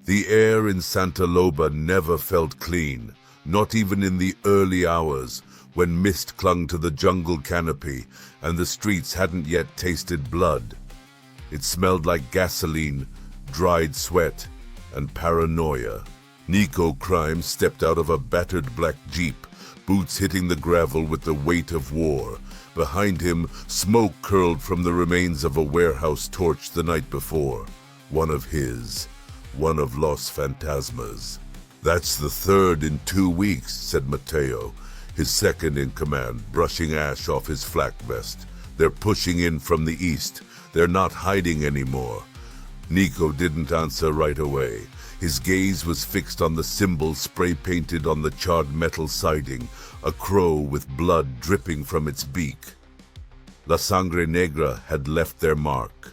The air in Santa Loba never felt clean, not even in the early hours when mist clung to the jungle canopy and the streets hadn't yet tasted blood. It smelled like gasoline, dried sweat, and paranoia. Niko Crime stepped out of a battered black Jeep, boots hitting the gravel with the weight of war. Behind him, smoke curled from the remains of a warehouse torched the night before. One of his, one of Los Fantasmas. "That's the third in 2 weeks," said Mateo, his second in command, brushing ash off his flak vest. "They're pushing in from the east. They're not hiding anymore." Niko didn't answer right away. His gaze was fixed on the symbol spray-painted on the charred metal siding, a crow with blood dripping from its beak. La Sangre Negra had left their mark.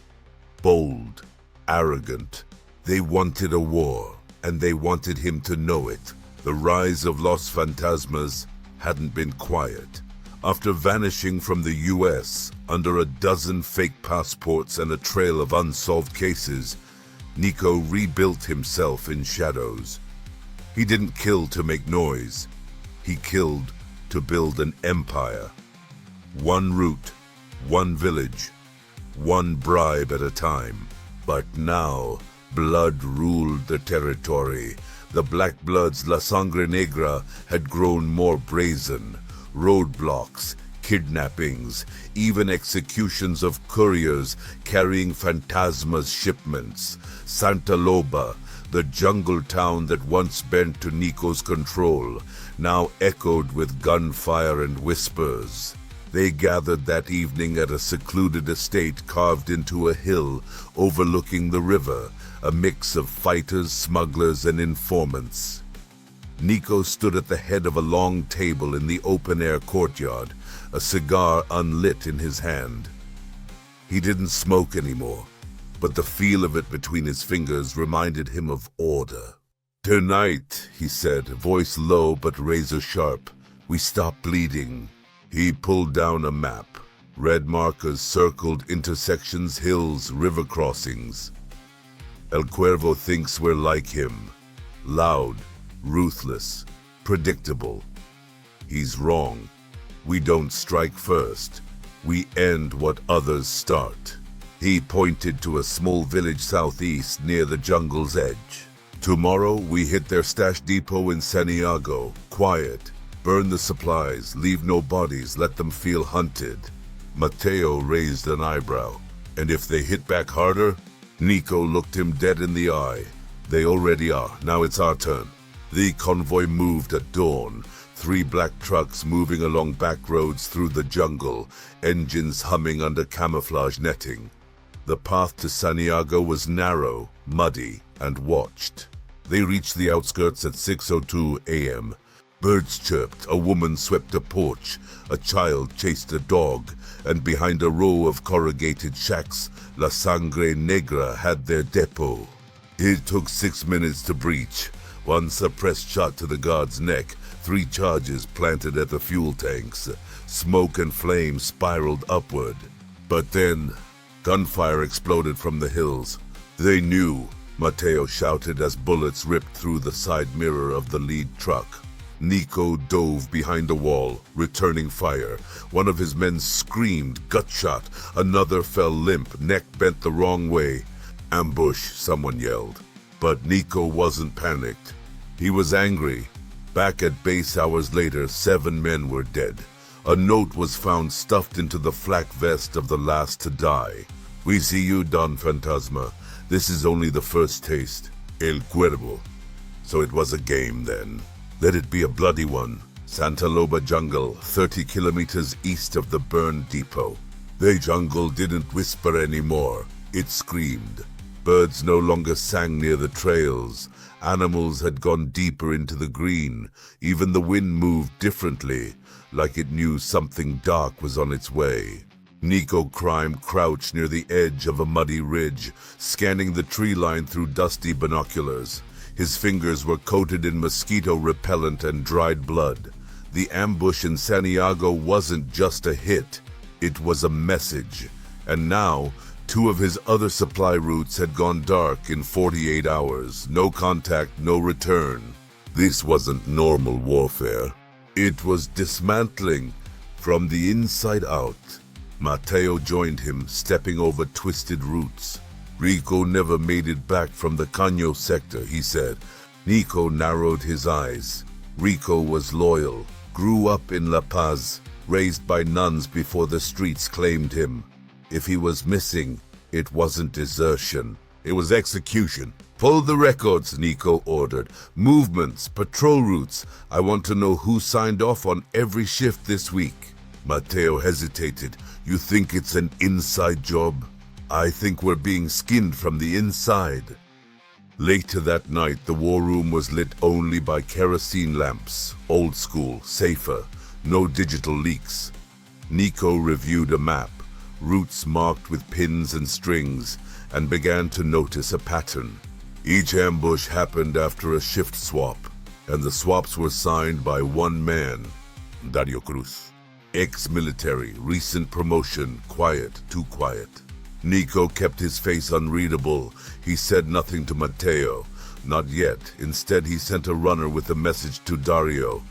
Bold, arrogant. They wanted a war, and they wanted him to know it. The rise of Los Fantasmas hadn't been quiet. After vanishing from the US under a dozen fake passports and a trail of unsolved cases, Niko rebuilt himself in shadows. He didn't kill to make noise. He killed to build an empire. One route, one village, one bribe at a time. But now, blood ruled the territory. The Black Bloods, La Sangre Negra, had grown more brazen. Roadblocks, kidnappings, even executions of couriers carrying Fantasma's shipments. Santa Loba, the jungle town that once bent to Niko's control, now echoed with gunfire and whispers. They gathered that evening at a secluded estate carved into a hill overlooking the river, a mix of fighters, smugglers, and informants. Niko stood at the head of a long table in the open-air courtyard, a cigar unlit in his hand. He didn't smoke anymore, but the feel of it between his fingers reminded him of order. "Tonight," he said, voice low but razor-sharp, "we stop bleeding." He pulled down a map. Red markers circled intersections, hills, river crossings. El Cuervo thinks we're like him. Loud, ruthless, predictable. He's wrong. We don't strike first. We end what others start. He pointed to a small village southeast near the jungle's edge. "Tomorrow we hit their stash depot in Santiago. Quiet. Burn the supplies. Leave no bodies. Let them feel hunted." Mateo raised an eyebrow. "And if they hit back harder?" Niko looked him dead in the eye. "They already are. Now it's our turn." The convoy moved at dawn. 3 black trucks moving along back roads through the jungle, engines humming under camouflage netting. The path to Santiago was narrow, muddy, and watched. They reached the outskirts at 6:02 a.m. Birds chirped, a woman swept a porch, a child chased a dog, and behind a row of corrugated shacks, La Sangre Negra had their depot. It took 6 minutes to breach. 1 suppressed shot to the guard's neck, 3 charges planted at the fuel tanks. Smoke and flame spiraled upward. But then, gunfire exploded from the hills. "They knew," Mateo shouted as bullets ripped through the side mirror of the lead truck. Niko dove behind a wall, returning fire. One of his men screamed, gut shot. Another fell limp, neck bent the wrong way. "Ambush," someone yelled. But Niko wasn't panicked. He was angry. Back at base hours later, 7 men were dead. A note was found stuffed into the flak vest of the last to die. "We see you, Don Fantasma. This is only the first taste. El Cuervo." So it was a game then. Let it be a bloody one. Santa Loba jungle, 30 kilometers east of the burned depot. The jungle didn't whisper anymore. It screamed. Birds no longer sang near the trails. Animals had gone deeper into the green. Even the wind moved differently, like it knew something dark was on its way. Niko Crime crouched near the edge of a muddy ridge, scanning the tree line through dusty binoculars. His fingers were coated in mosquito repellent and dried blood. The ambush in Santiago wasn't just a hit, it was a message. And now, Two of his other supply routes had gone dark in 48 hours. No contact, no return. This wasn't normal warfare. It was dismantling from the inside out. Mateo joined him, stepping over twisted routes. Rico never made it back from the Caño sector, he said. Niko narrowed his eyes. Rico was loyal, grew up in La Paz, raised by nuns before the streets claimed him. If he was missing, it wasn't desertion. It was execution. Pull the records, Niko ordered. Movements, patrol routes. I want to know who signed off on every shift this week. Mateo hesitated. You think it's an inside job? I think we're being skinned from the inside. Later that night, the war room was lit only by kerosene lamps. Old school, safer, no digital leaks. Niko reviewed a map, routes marked with pins and strings, and began to notice a pattern. Each ambush happened after a shift swap, and the swaps were signed by one man, Dario Cruz. Ex-military, recent promotion, quiet, too quiet. Niko kept his face unreadable. He said nothing to Mateo. Not yet. Instead, he sent a runner with a message to Dario.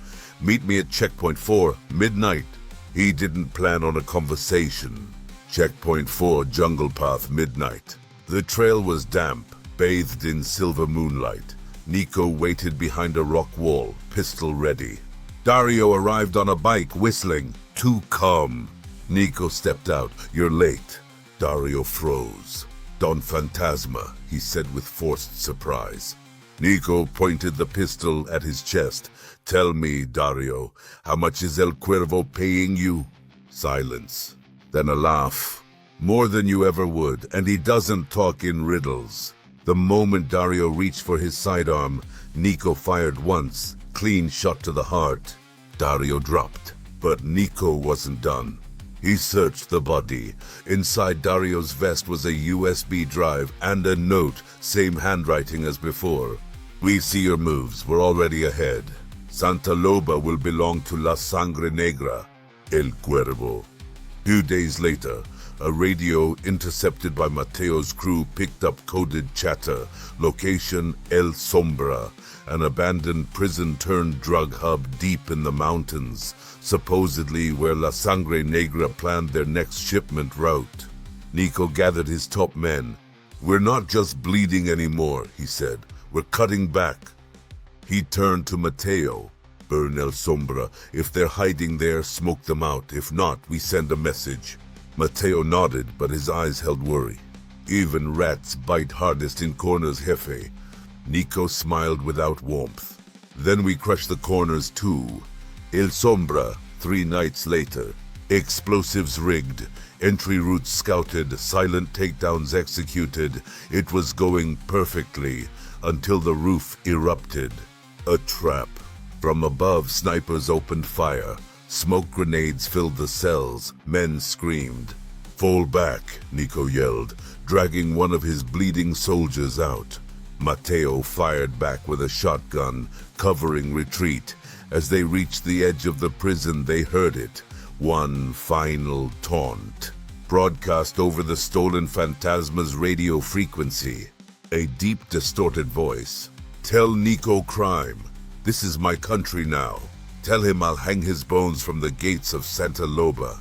Meet me at Checkpoint 4, midnight. He didn't plan on a conversation. Checkpoint 4, Jungle Path, midnight. The trail was damp, bathed in silver moonlight. Niko waited behind a rock wall, pistol ready. Dario arrived on a bike, whistling. Too calm. Niko stepped out. You're late. Dario froze. Don Fantasma, he said with forced surprise. Niko pointed the pistol at his chest. Tell me, Dario, how much is El Cuervo paying you? Silence. Then a laugh. More than you ever would, and he doesn't talk in riddles. The moment Dario reached for his sidearm, Niko fired once, clean shot to the heart. Dario dropped, but Niko wasn't done. He searched the body. Inside Dario's vest was a USB drive and a note, same handwriting as before. We see your moves. We're already ahead. Santa Loba will belong to La Sangre Negra, El Cuervo. 2 days later, a radio intercepted by Mateo's crew picked up coded chatter. Location El Sombra, an abandoned prison-turned-drug hub deep in the mountains, supposedly where La Sangre Negra planned their next shipment route. Niko gathered his top men. We're not just bleeding anymore, he said. We're cutting back. He turned to Mateo. Burn El Sombra. If they're hiding there, smoke them out. If not, we send a message. Mateo nodded, but his eyes held worry. Even rats bite hardest in corners, Jefe. Niko smiled without warmth. Then we crush the corners too. El Sombra, 3 nights later. Explosives rigged, entry routes scouted, silent takedowns executed. It was going perfectly until the roof erupted. A trap. From above, snipers opened fire. Smoke grenades filled the cells. Men screamed. Fall back, Niko yelled, dragging one of his bleeding soldiers out. Mateo fired back with a shotgun, covering retreat. As they reached the edge of the prison, they heard it. One final taunt, broadcast over the stolen Phantasma's radio frequency. A deep, distorted voice. Tell Niko Crime, this is my country now. Tell him I'll hang his bones from the gates of Santa Loba.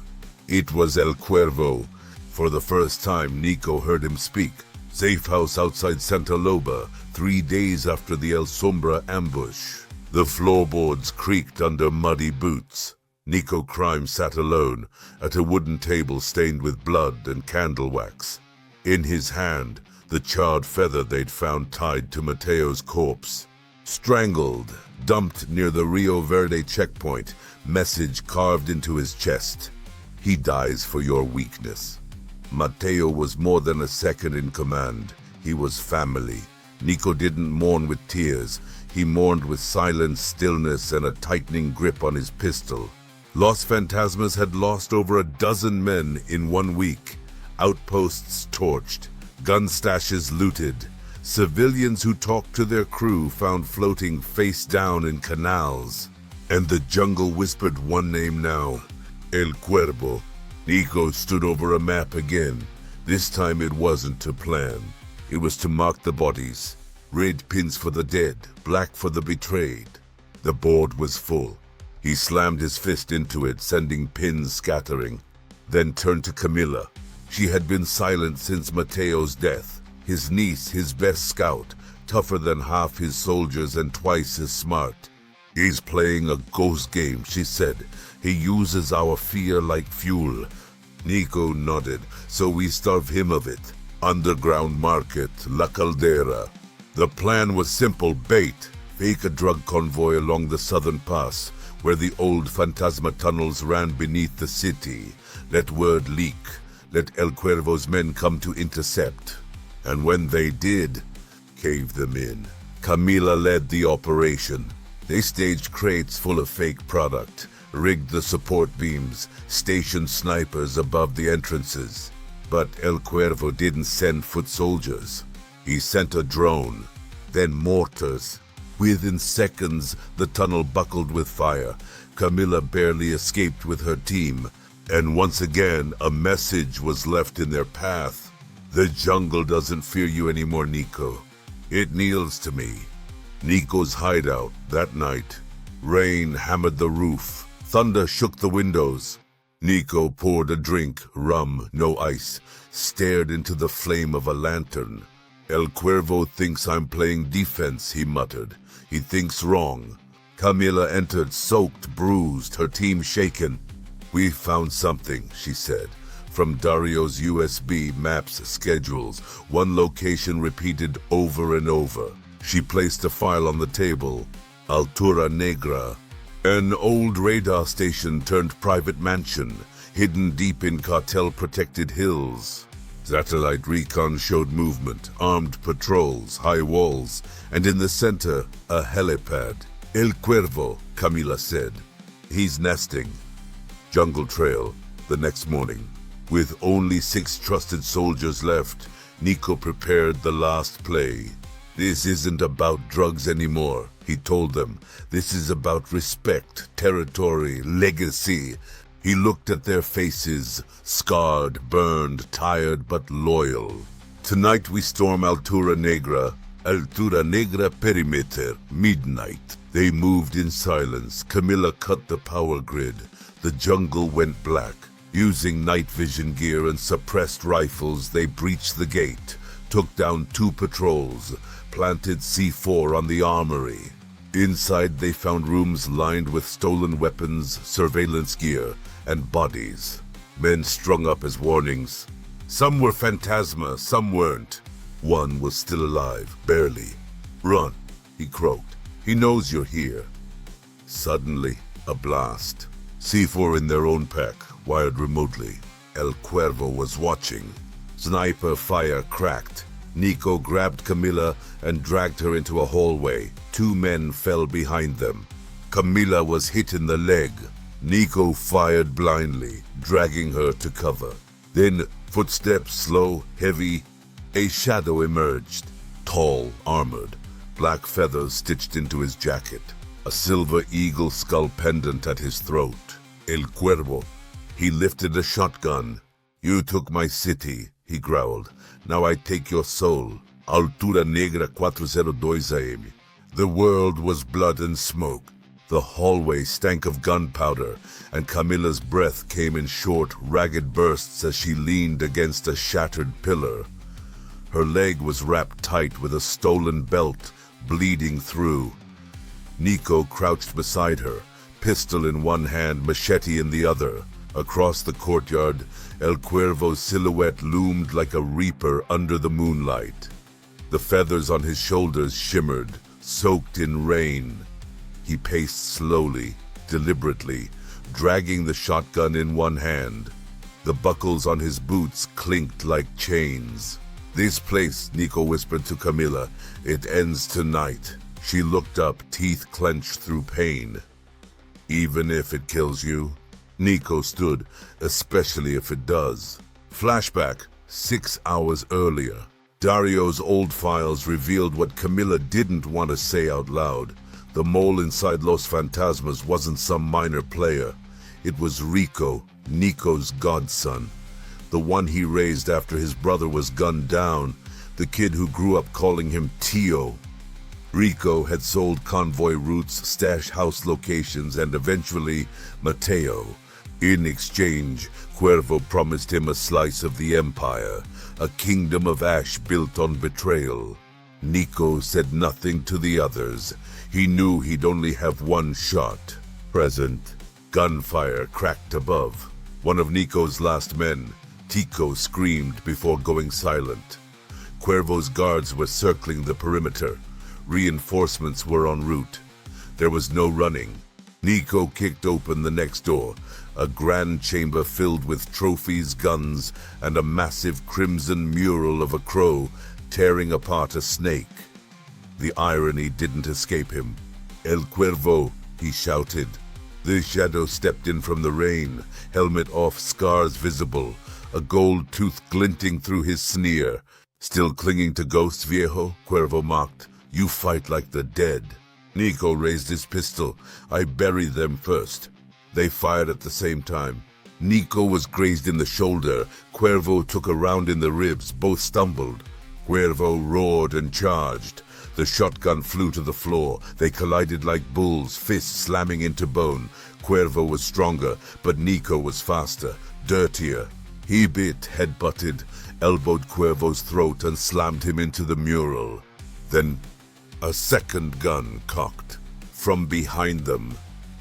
It was El Cuervo. For the first time, Niko heard him speak. Safe house outside Santa Loba, 3 days after the El Sombra ambush. The floorboards creaked under muddy boots. Niko Crime sat alone at a wooden table stained with blood and candle wax. In his hand, the charred feather they'd found tied to Mateo's corpse. Strangled, dumped near the Rio Verde checkpoint, message carved into his chest. He dies for your weakness. Mateo was more than a second in command. He was family. Niko didn't mourn with tears. He mourned with silent stillness and a tightening grip on his pistol. Los Fantasmas had lost over a dozen men in 1 week. Outposts torched, gun stashes looted. Civilians who talked to their crew found floating face down in canals. And the jungle whispered one name now, El Cuervo. Niko stood over a map again. This time it wasn't to plan. It was to mark the bodies. Red pins for the dead, black for the betrayed. The board was full. He slammed his fist into it, sending pins scattering. Then turned to Camilla. She had been silent since Mateo's death. His niece, his best scout, tougher than half his soldiers and twice as smart. He's playing a ghost game, she said. He uses our fear like fuel. Niko nodded. So we starve him of it. Underground market, La Caldera. The plan was simple: bait. Fake a drug convoy along the southern pass, where the old Fantasma tunnels ran beneath the city. Let word leak. Let El Cuervo's men come to intercept. And when they did, cave them in. Camila led the operation. They staged crates full of fake product, rigged the support beams, stationed snipers above the entrances. But El Cuervo didn't send foot soldiers. He sent a drone, then mortars. Within seconds, the tunnel buckled with fire. Camilla barely escaped with her team. And once again, a message was left in their path. The jungle doesn't fear you anymore, Niko. It kneels to me. Niko's hideout that night. Rain hammered the roof. Thunder shook the windows. Niko poured a drink, rum, no ice, stared into the flame of a lantern. El Cuervo thinks I'm playing defense, he muttered. He thinks wrong. Camilla entered, soaked, bruised, her team shaken. We found something, she said. From Dario's USB maps schedules, one location repeated over and over. She placed a file on the table. Altura Negra. An old radar station turned private mansion, hidden deep in cartel-protected hills. Satellite recon showed movement, armed patrols, high walls, and in the center, a helipad. El Cuervo, Camila said. He's nesting. Jungle Trail, the next morning. With only 6 trusted soldiers left, Niko prepared the last play. This isn't about drugs anymore, he told them. This is about respect, territory, legacy. He looked at their faces, scarred, burned, tired, but loyal. Tonight we storm Altura Negra perimeter, midnight. They moved in silence. Camilla cut the power grid. The jungle went black. Using night vision gear and suppressed rifles, they breached the gate, took down 2 patrols, planted C4 on the armory. Inside they found rooms lined with stolen weapons, surveillance gear, and bodies. Men strung up as warnings. Some were Phantasma, some weren't. One was still alive, barely. Run, he croaked. He knows you're here. Suddenly, a blast. C4 in their own pack, wired remotely. El Cuervo was watching. Sniper fire cracked. Niko grabbed Camilla and dragged her into a hallway. 2 men fell behind them. Camilla was hit in the leg. Niko fired blindly, dragging her to cover. Then, footsteps slow, heavy. A shadow emerged. Tall, armored, black feathers stitched into his jacket. A silver eagle skull pendant at his throat. El Cuervo. He lifted a shotgun. You took my city, he growled. Now I take your soul. Altura Negra 402 AM. The world was blood and smoke. The hallway stank of gunpowder, and Camilla's breath came in short, ragged bursts as she leaned against a shattered pillar. Her leg was wrapped tight with a stolen belt, bleeding through. Niko crouched beside her, pistol in one hand, machete in the other. Across the courtyard, El Cuervo's silhouette loomed like a reaper under the moonlight. The feathers on his shoulders shimmered, soaked in rain. He paced slowly, deliberately, dragging the shotgun in one hand. The buckles on his boots clinked like chains. This place, Niko whispered to Camilla, it ends tonight. She looked up, teeth clenched through pain. Even if it kills you? Niko stood, especially if it does. Flashback, 6 hours earlier. Dario's old files revealed what Camilla didn't want to say out loud. The mole inside Los Fantasmas wasn't some minor player. It was Rico, Niko's godson. the one he raised after his brother was gunned down, the kid who grew up calling him Tio. Rico had sold convoy routes, stash house locations, and eventually Mateo. In exchange, Cuervo promised him a slice of the empire, a kingdom of ash built on betrayal. Niko said nothing to the others. He knew he'd only have one shot. Present. Gunfire cracked above. One of Niko's last men, Tico, screamed before going silent. Cuervo's guards were circling the perimeter. Reinforcements were en route. There was no running. Niko kicked open the next door, a grand chamber filled with trophies, guns, and a massive crimson mural of a crow tearing apart a snake. The irony didn't escape him. "El Cuervo," he shouted. The shadow stepped in from the rain, helmet off, scars visible, a gold tooth glinting through his sneer. "Still clinging to ghosts, viejo?" Cuervo mocked. "You fight like the dead." Niko raised his pistol. "I buried them first." They fired at the same time. Niko was grazed in the shoulder. Cuervo took a round in the ribs. Both stumbled. Cuervo roared and charged. The shotgun flew to the floor. They collided like bulls, fists slamming into bone. Cuervo was stronger, but Niko was faster, dirtier. He bit, head-butted, elbowed Cuervo's throat and slammed him into the mural. Then a second gun cocked. From behind them,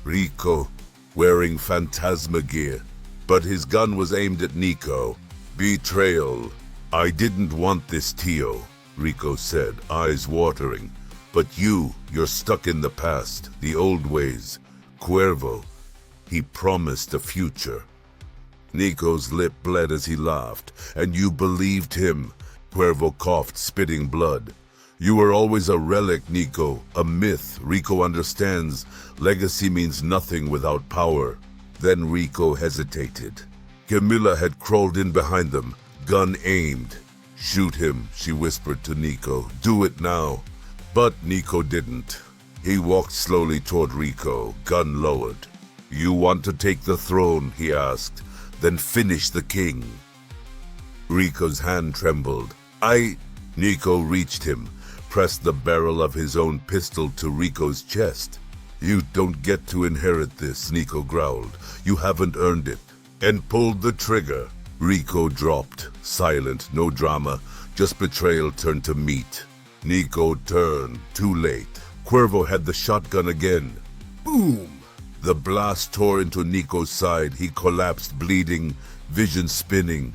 Rico, wearing phantasma gear. But his gun was aimed at Niko. "Betrayal. I didn't want this, Tio," Rico said, eyes watering. "But you're stuck in the past, the old ways. Cuervo, he promised a future." Niko's lip bled as he laughed. "And you believed him?" Cuervo coughed, spitting blood. "You were always a relic, Niko, a myth. Rico understands. Legacy means nothing without power." Then Rico hesitated. Camilla had crawled in behind them, gun aimed. "Shoot him," she whispered to Niko. "Do it now." But Niko didn't. He walked slowly toward Rico, gun lowered. "You want to take the throne?" he asked. "Then finish the king." Rico's hand trembled. Niko reached him, pressed the barrel of his own pistol to Rico's chest. "You don't get to inherit this," Niko growled. "You haven't earned it." And pulled the trigger. Rico dropped, silent, no drama, just betrayal turned to meat. Niko turned, too late. Cuervo had the shotgun again. Boom! The blast tore into Niko's side. He collapsed, bleeding, vision spinning.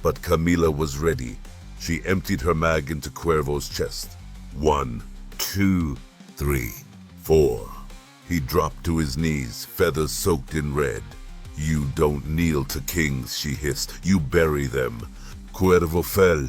But Camila was ready. She emptied her mag into Cuervo's chest. 1, 2, 3, 4. He dropped to his knees, feathers soaked in red. "You don't kneel to kings," she hissed. "You bury them." Cuervo fell.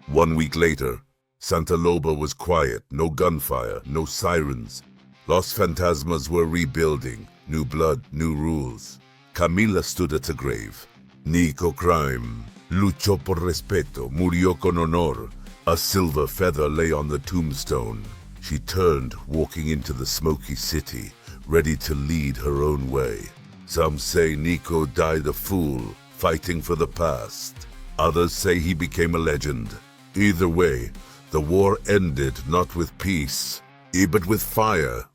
1 week later, Santa Loba was quiet. No gunfire, no sirens. Los Fantasmas were rebuilding. New blood, new rules. Camila stood at a grave. Niko Crime luchó por respeto, murió con honor. A silver feather lay on the tombstone. She turned, walking into the smoky city, ready to lead her own way. Some say Niko died a fool, fighting for the past. Others say he became a legend. Either way, the war ended not with peace, but with fire.